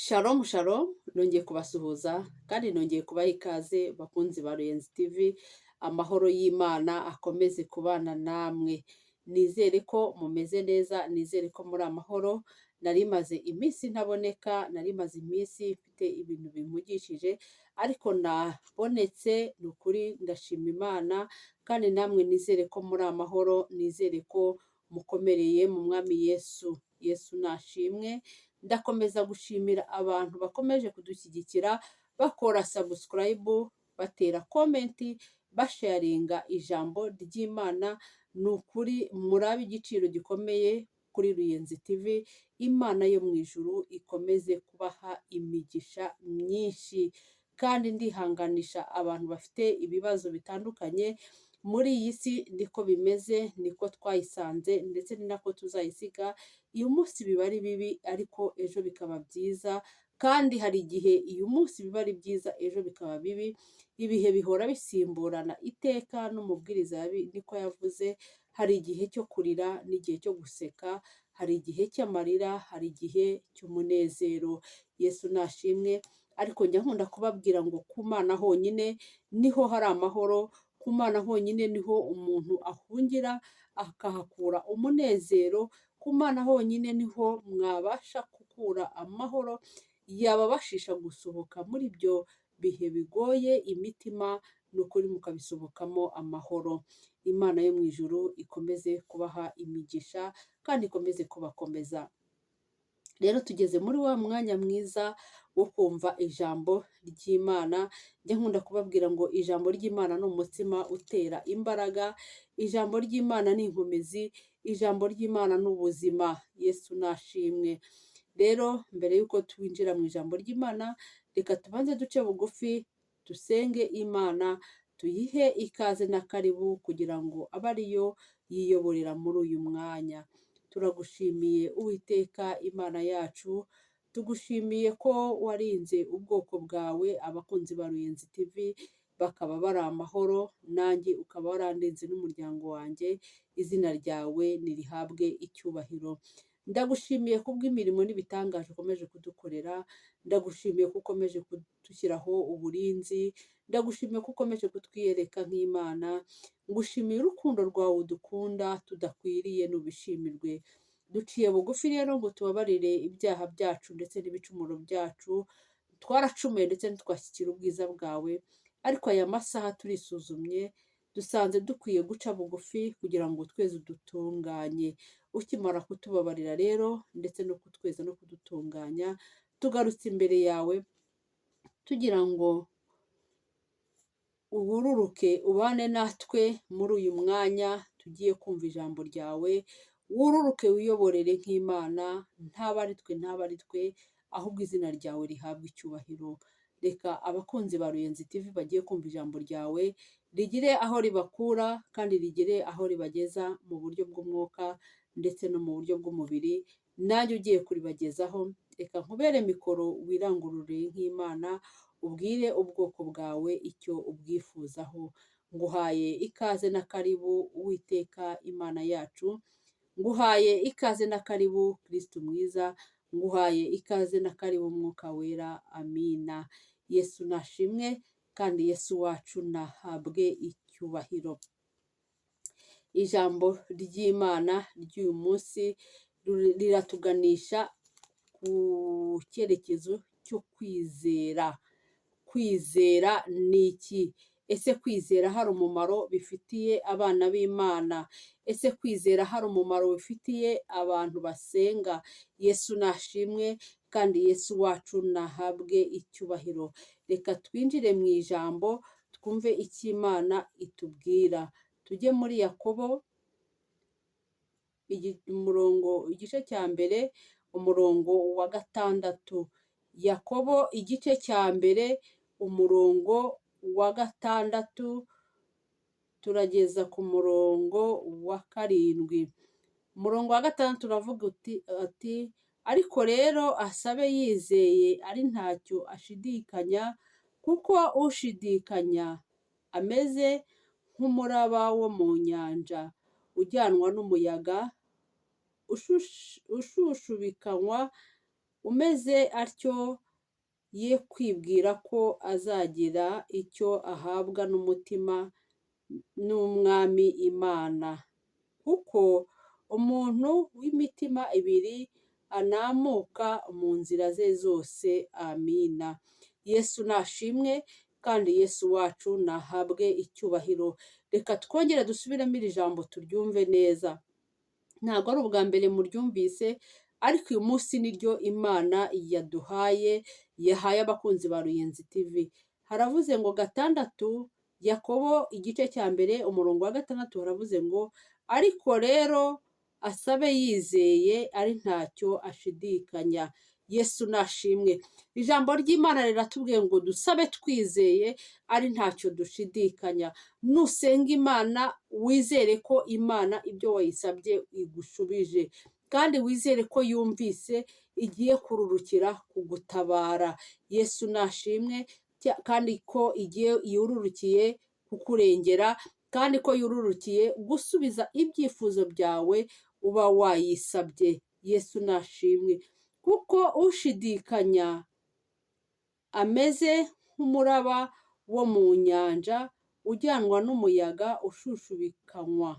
Shalom shalom, nongeye kubasuhuza kandi nongeye kubaha ikaze bakunzi ba Ruyenzi TV, amahoro y'Imana akomeze kubana namwe. Nizere ko mumeze neza, nizere ko muri amahoro. Nari maze iminsi ntaboneka, nari maze iminsi mfite ibintu bimpugishije, ariko nabonetse, ni ukuri ndashima Imana, kandi namwe nizere ko muri amahoro, nizere ko mukomereye mu Mwami Yesu. Yesu nashimwe. Ndakomeza gushimira abantu bakomeje kudushyigikira, bakora subscribe, batera komenti, basharinga ijambo ry'Imana. Ni ukuri murabe igiciro gikomeye kuri Ruyenzi TV. Imana yo mu ijuru ikomeze kubaha imigisha myinshi, kandi ndihanganisha abantu bafite ibibazo bitandukanye. Muri iyi si niko bimeze, niko twayisanze, ndetse ni nako tuzayisiga. Uyu munsi biba ari bibi, ariko ejo bikaba byiza, kandi hari igihe uyu munsi biba ari byiza, ejo bikaba bibi. Ibihe bihora bisimburana iteka, n'umubwiriza niko yavuze. Hari igihe cyo kurira n'igihe cyo guseka, hari igihe cy'amarira, hari igihe cy'umunezero. Yesu nashimwe. Ariko njya nkunda kubabwira ngo ku Mana honyine niho hari amahoro, ku Mana honyine niho umuntu ahungira akahakura umunezero, ku Mana honyine niho mwabasha gukura amahoro yababashisha gusohoka muri ibyo bihe bigoye imitima, ni ukuri mukabisohokamo amahoro. Imana yo mu ijuru ikomeze kubaha imigisha, kandi ikomeze kubakomeza. Rero tugeze muri wa mwanya mwiza wo kumva ijambo ry'Imana. Njya nkunda kubabwira ngo ijambo ry'Imana ni umutsima utera imbaraga, ijambo ry'Imana ni inkomezi, ijambo ry'Imana ni ubuzima. Yesu nashimwe. Rero mbere y'uko twinjira mu ijambo ry'Imana, reka tubanze duce bugufi, dusenge Imana, tuyihe ikaze na karibu, kugira ngo abe ariyo yiyoborera muri uyu mwanya. Turagushimiye Uwiteka Imana yacu, tugushimiye ko warinze ubwoko bwawe, abakunzi ba Ruyenzi TV, bakaba bari amahoro, nanjye ukaba warandinze n'umuryango wanjye. Izina ryawe nirihabwe icyubahiro. Ndagushimiye kubw'imirimo n'ibitangaje ukomeje kudukorera, ndagushimiye ko ukomeje kudushyiraho uburinzi, ndagushimiye ko ukomeje kutwiyereka nk'Imana, ngushimiye urukundo rwawe udukunda tudakwiriye, n'ubishimirwe. Duciye bugufi rero ngo tubabarire ibyaha byacu ndetse n'ibicumuro byacu, twaracumuye ndetse ntitwashyikira ubwiza bwawe, ariko aya masaha turisuzumye, dusanze dukwiye guca bugufi kugira ngo tweze udutunganye. Ukimara kutubabarira rero ndetse no kutweza no kudutunganya, tugarutse imbere yawe tugira ngo uhururuke ubane natwe muri uyu mwanya tugiye kumva ijambo ryawe. Wururuke wiyoborere nk'Imana, ntaba ari twe, ahubwo izina ryawe rihabwe icyubahiro. Reka abakunzi ba Ruyenzi TV bagiye kumva ijambo ryawe rigire aho ribakura, kandi rigire aho ribageza mu buryo bw'umwuka ndetse no mu buryo bw'umubiri. Nanjye ugiye kuribagezaho, reka nkubere mikoro, wirangurure nk'Imana, ubwire ubwoko bwawe icyo ubwifuzaho. Nguhaye ikaze na karibu Uwiteka Imana yacu, nguhaye ikaze na karibu Kristo mwiza, nguhaye ikaze na karibu Mwuka Wera. Amina. Yesu nashimwe, kandi Yesu wacu nahabwe icyubahiro. Ijambo ry'Imana ry'uyu munsi riratuganisha ku cyerekezo cyo kwizera. Kwizera ni iki? Ese kwizera hari umumaro bifitiye abana b'Imana? Ese kwizera hari umumaro bifitiye abantu basenga? Yesu nashimwe, kandi Yesu wacu nahabwe icyubahiro. Reka twinjire mu ijambo twumve icyo Imana itubwira. Tujye muri Yakobo igice cya mbere, umurongo wa 6. Yakobo igice cya mbere, umurongo wa 6, turageza ku murongo wa 7. Umurongo wa 6 turavuga ati ariko rero asabe yizeye, ari ntacyo ashidikanya, kuko ushidikanya ameze nk'umuraba wo mu nyanja, ujyanwa n'umuyaga, ushushubikanywa umeze atyo ye kwibwira ko azagira icyo ahabwa n'umutima n'umwami Imana, kuko umuntu w'imitima ibiri anamuka mu nzira ze zose. Amina. Yesu nashimwe kandi Yesu wacu nahabwe icyubahiro. Reka twongere dusubiremo iri jambo turyumve neza. Ntabwo ari ubwa mbere muryumvise, ariko uyu munsi niryo Imana yahaye abakunzi ba Ruyenzi TV. Haravuze ngo 6, Yakobo igice cya mbere umurongo wa 6 haravuze ngo ariko rero asabe yizeye ari ntacyo ashidikanya. Yesu nashimwe. Ijambo ry'Imana riratubwiye ngo dusabe twizeye ari ntacyo dushidikanya. Nusenga Imana wizere ko Imana ibyo wayisabye igushubije, kandi wizere ko yumvise igiye kururukira kugutabara. Yesu nashimwe, kandi ko yururukiye kukurengera, kandi ko yururukiye gusubiza ibyifuzo byawe uba wayisabye. Yesu nashimwe. Kuko ushidikanya ameze nk'umuraba wo mu nyanja ujyanwa n'umuyaga ushushubikanywa.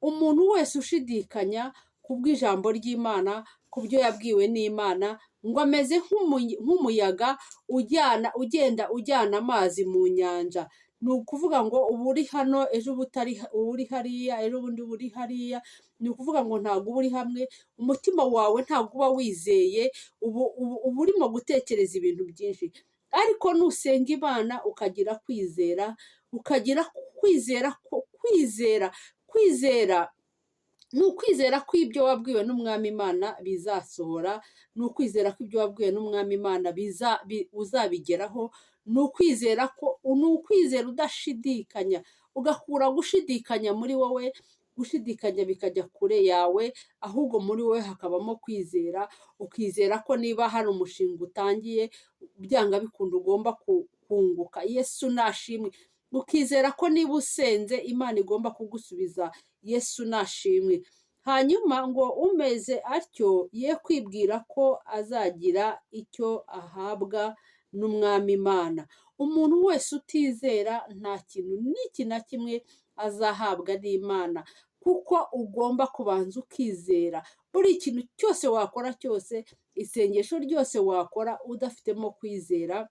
Umuntu wese ushidikanya ku bw'ijambo ry'Imana, ku byo yabwiwe n'Imana, ngo ameze nk'umuyaga ugenda ujyana amazi mu nyanja. Ni ukuvuga ngo uba uri hano, ejo uba uri hariya, ejo bundi uba uri hariya. Ni ukuvuga ngo ntabwo uba uri hamwe, umutima wawe ntabwo uba wizeye, uba urimo gutekereza ibintu byinshi. Ariko nusenga Imana ukagira kwizera, kwizera ni ukwizera ko ibyo wabwiwe n'umwami Imana bizasohora, ni ukwizera ko ibyo wabwiwe n'umwami Imana uzabigeraho, ni ukwizera udashidikanya, ugakura gushidikanya muri wowe, gushidikanya bikajya kure yawe, ahubwo muri wowe hakabamo kwizera. Ukizera ko niba hari umushinga utangiye, byanga bikunda ugomba kunguka. Yesu nashimwe. Ukizera ko niba usenze Imana igomba kugusubiza. Yesu nashimwe. Hanyuma ngo umeze atyo ye kwibwira ko azagira icyo ahabwa n'umwami Imana. Umuntu wese utizera nta kintu n'iki na kimwe azahabwa n'Imana, kuko ugomba kubanza ukizera. Buri kintu cyose wakora cyose, isengesho ryose wakora udafitemo kwizera,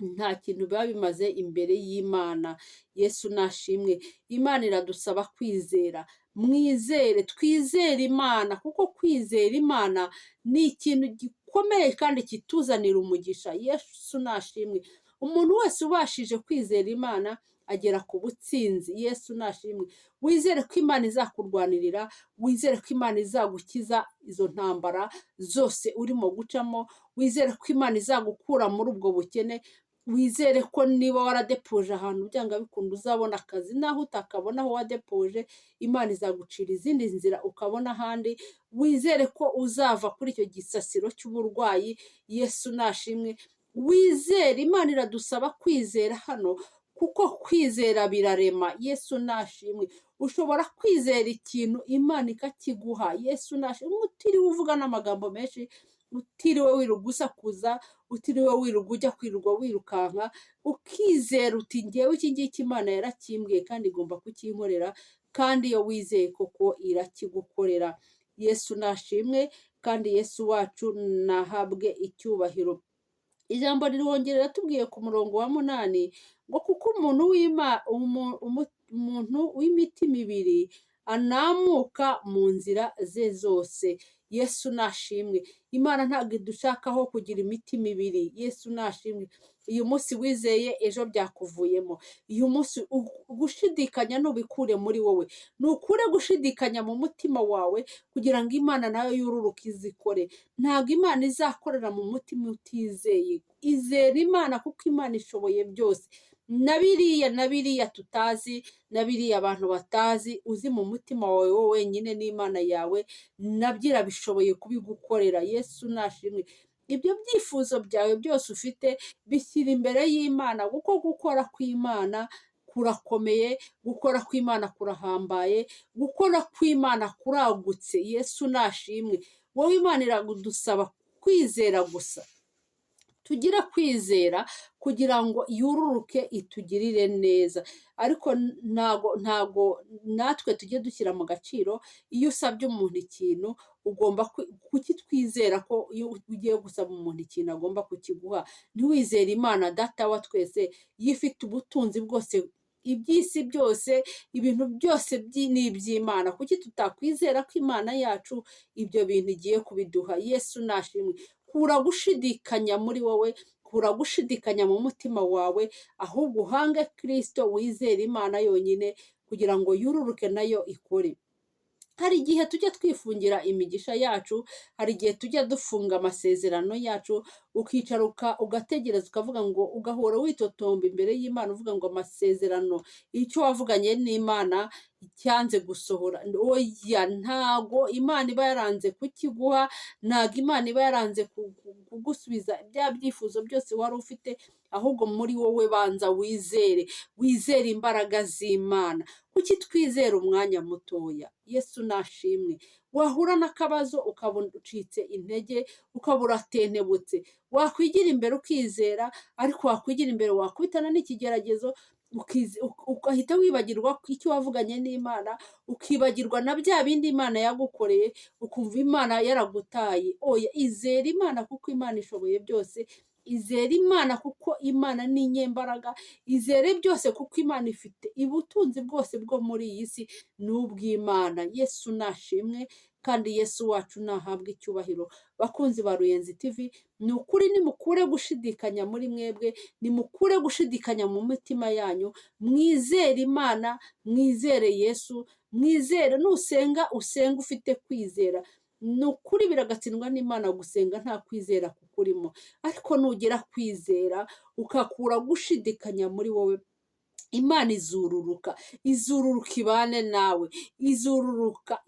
nta kintu biba bimaze imbere y'Imana. Yesu nashimwe. Imana iradusaba kwizera. Mwizere, twizere Imana, kuko kwizera Imana ni ikintu gikomeye kandi kituzanira umugisha. Yesu nashimwe. Umuntu wese ubashije kwizera Imana agera ku butsinzi. Yesu nashimwe. Wizere ko Imana izakurwanirira, wizere ko Imana izagukiza izo ntambara zose urimo gucamo, wizere ko Imana izagukura muri ubwo bukene, wizere ko niba waradepoje ahantu byanga bikunda uzabona akazi, naho utakabona aho wadepoje, Imana izagucira izindi nzira ukabona ahandi. Wizere ko uzava kuri icyo gisasiro cy'uburwayi. Yesu nashimwe. Wizere. Imana iradusaba kwizera hano, kuko kwizera birarema. Yesu nashimwe. Ushobora kwizera ikintu Imana ikakiguha. Yesu nashimwe. Utiriwe uvuga n'amagambo menshi, utiriwe wirirwa usakuza, utiriwe wirirwa ujya kwirirwa wirukanka, ukizera uti ngewe iki ngiki Imana yarakimbwiye kandi igomba kukinkorera, kandi iyo wizeye koko irakigukorera. Yesu nashimwe, kandi Yesu wacu nahabwe icyubahiro. Ijambo rirongera ratubwiye ku murongo wa 8 ngo kuko umuntu w'imitima ibiri anamuka mu nzira ze zose. Yesu nashimwe. Imana ntabwo idushakaho kugira imitima ibiri. Yesu nashimwe. Uyu munsi wizeye, ejo byakuvuyemo. Uyu munsi gushidikanya ntubikure muri wowe, nukure gushidikanya mu mutima wawe, kugira ngo Imana nayo yururuke izikore. Ntabwo Imana izakorera mu mutima utizeye. Izera Imana, kuko Imana ishoboye byose. Na biriya tutazi, na biriya abantu batazi, uzi mu mutima wawe wowe wenyine n'Imana yawe, nabyo irabishoboye kubigukorera. Yesu nashimwe. Ibyo byifuzo byawe byose ufite bishyira imbere y'Imana, kuko gukora kw'Imana kurakomeye, gukora kw'Imana kurahambaye, gukora kw'Imana kuragutse. Yesu nashimwe. Wowe Imana iradusaba kwizera gusa, tugire kwizera kugira ngo yururuke itugirire neza, ariko ntago natwe tujye dushyira mu gaciro. Iyo usabye umuntu ikintu ugomba kukitwizera ko iyo ugiye gusaba umuntu ikintu agomba kukiguha. Ntiwizere Imana data wa twese yifite ubutunzi bwose, iby'isi byose, ibintu byose ni iby'Imana. Kuki tutakwizera ko Imana yacu ibyo bintu igiye kubiduha? Yesu nashimwe. Kura gushidikanya muri wowe, kura gushidikanya mu mutima wawe, ahubwo uhange Kristo, wizere Imana yonyine kugira ngo yururuke nayo ikore. Hari igihe tujya twifungira imigisha yacu, hari igihe tujya dufunga amasezerano yacu, ukicara ugategereza ukavuga ngo, ugahora witotomba imbere y'Imana uvuga ngo amasezerano, icyo wavuganye n'Imana cyanze gusohora. Oya, ntago Imana iba yaranze kukiguha, ntago Imana iba yaranze kugusubiza bya byifuzo byose wari ufite, ahubwo muri wowe banza wizere imbaraga z'Imana. Kuki twizera umwanya mutoya? Yesu nashimwe. Wahura n'akabazo ukabona ucitse intege, ukaba uratenebutse, wakwigira imbere ukizera, ariko wakwigira imbere wakubitana n'ikigeragezo ugahita wibagirwa icyo wavuganye n'Imana, ukibagirwa na bya bindi Imana yagukoreye, ukumva Imana yaragutaye. Oya, izera Imana kuko Imana ishoboye byose. Izere Imana kuko Imana ni inyembaraga. Izere byose kuko Imana ifite ubutunzi bwose bwo muri iyi si ni ubw'Imana. Yesu nashimwe kandi Yesu wacu nahabwe icyubahiro. Bakunzi ba Ruyenzi TV, ni ukuri nimukure gushidikanya muri mwebwe, nimukure gushidikanya mu mitima yanyu, mwizere Imana, mwizere Yesu, mwizere. Nusenga usenga ufite kwizera. Ni ukuri biragatsindwa n'Imana gusenga nta kwizera kukurimo, ariko nugira kwizera ukakura gushidikanya muri wowe, Imana izururuka ibane nawe, izururuka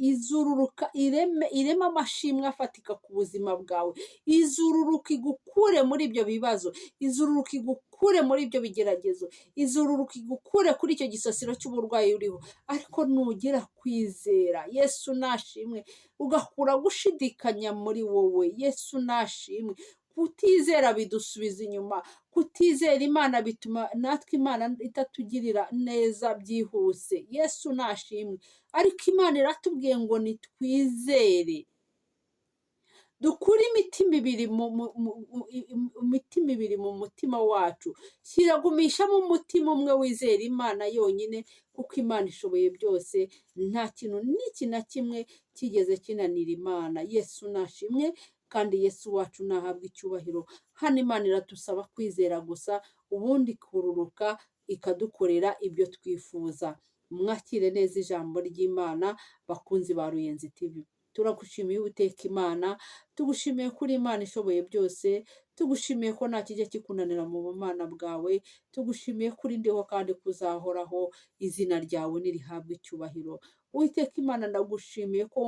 ireme amashimwe afatika ku buzima bwawe, izururuka igukure muri ibyo bibazo, izururuka igukure muri ibyo bigeragezo, izururuka igukure kuri icyo gisasiro cy'uburwayi uriho. Ariko nugira kwizera, Yesu nashimwe, ugakura gushidikanya muri wowe, Yesu nashimwe. Kutizera bidusubiza inyuma, kutizera Imana bituma natwe Imana itatugirira neza byihuse. Yesu nashimwe. Ariko Imana iratubwiye ngo nitwizere, dukure imitima ibiri mu mutima wacu, kiragumishamo umutima umwe, wizera Imana yonyine kuko Imana ishoboye byose. Nta kintu n'iki na kimwe kigeze kinanira Imana. Yesu nashimwe kandi Yesu wacu nahabwe icyubahiro. Hano Imana iradusaba kwizera gusa, ubundi kururuka ikadukorera ibyo twifuza. Mwakire neza ijambo ry'Imana, bakunzi ba Ruyenzi TV. Turagushimiye Uwiteka Imana, tugushimiye kuri Imana ishoboye byose, tugushimiye ko nta kijya kikunanira mu bumana bwawe, tugushimiye kuri ndiho kandi kuzahoraho. Izina ryawe nirihabwe icyubahiro. Uwiteka Imana, ndagushimiye ko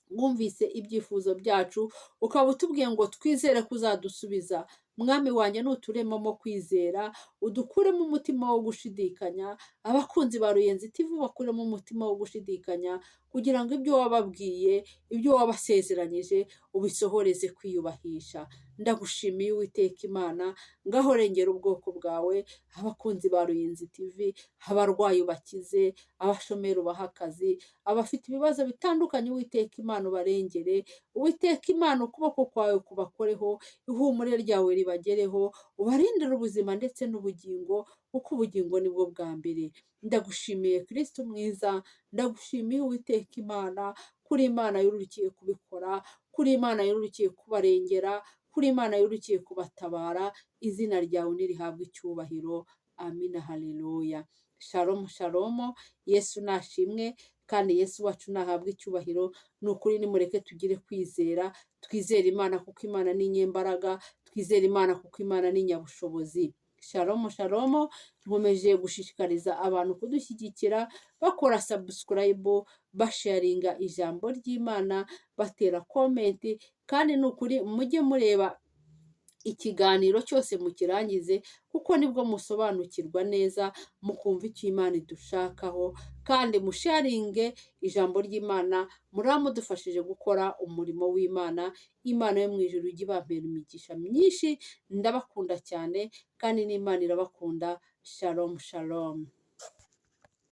wumvise ibyifuzo byacu, ukaba utubwiye ngo twizere kuzadusubiza. Mwami wanjye, nuturemamo kwizera, udukuremo umutima wo gushidikanya. Abakunzi ba Ruyenzi TV bakuremo umutima wo gushidikanya, kugira ngo ibyo wababwiye, ibyo wabasezeranyije ubisohoreze kwiyubahisha. Ndagushimiye Uwiteka Imana, ngaho rengera ubwoko bwawe, abakunzi ba Ruyenzi TV, abarwayi ubakize, abashomeri ubaha akazi, abafite ibibazo bitandukanye Uwiteka Imana ubarengere. Uwiteka Imana, ukuboko kwawe kubakoreho, ihumure ryawe ribagereho, ubarindire ubuzima ndetse n'ubugingo, kuko ubugingo nibwo bwa mbere. Ndagushimiye Kristo mwiza, ndagushimiye Uwiteka Imana, kuri Imana yurukiye kubikora, kuri Imana yurukiye kubarengera, kuri Imana yurukiye kubatabara. Izina ryawe nirihabwe icyubahiro. Amina, haleluya. Shalom shalom. Yesu nashimwe kandi Yesu wacu nahabwe icyubahiro. Ni ukuri nimureke tugire kwizera, twizere Imana kuko Imana ni inyembaraga, twizere Imana kuko Imana ni nyabushobozi. Shalom shalom. Nkomeje gushishikariza abantu kudushyigikira, bakora subscribe, basharinga ijambo ry'Imana, batera comment, kandi ni ukuri mujye mureba ikiganiro cyose mukirangize, kuko nibwo musobanukirwa neza, mukumva icyo Imana idushakaho, kandi musharinge ijambo ry'Imana, muraba mudufashije gukora umurimo w'Imana. Imana yo mu ijuru ijye ibampera imigisha myinshi, ndabakunda cyane kandi n'Imana irabakunda. Shalom shalom.